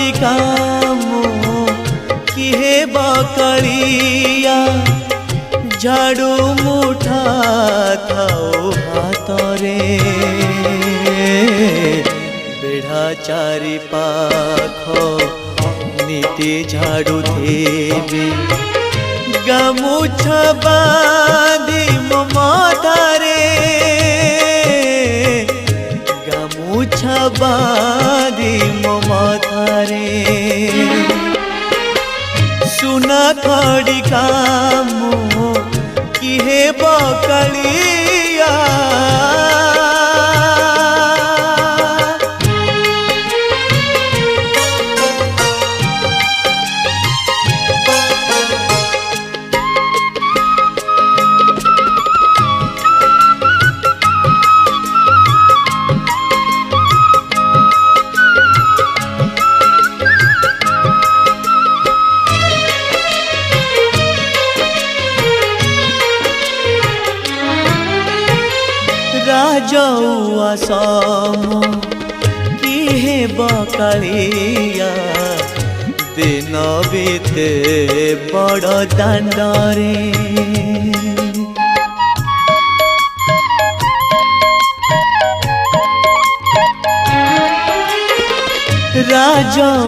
खड़ी काम किहे बकलिया झाड़ू मुठा थाओ हाथ रे बेढ़ा चारि पाख नीति झाड़ू देवी गामुछा बांधी मो माथारे गामुछा बांधी मो माथारे सुना खड़ी काम किहे बकलिया राजौआ सम किहे बकलिया दिन बीते बड़ दांडरे राज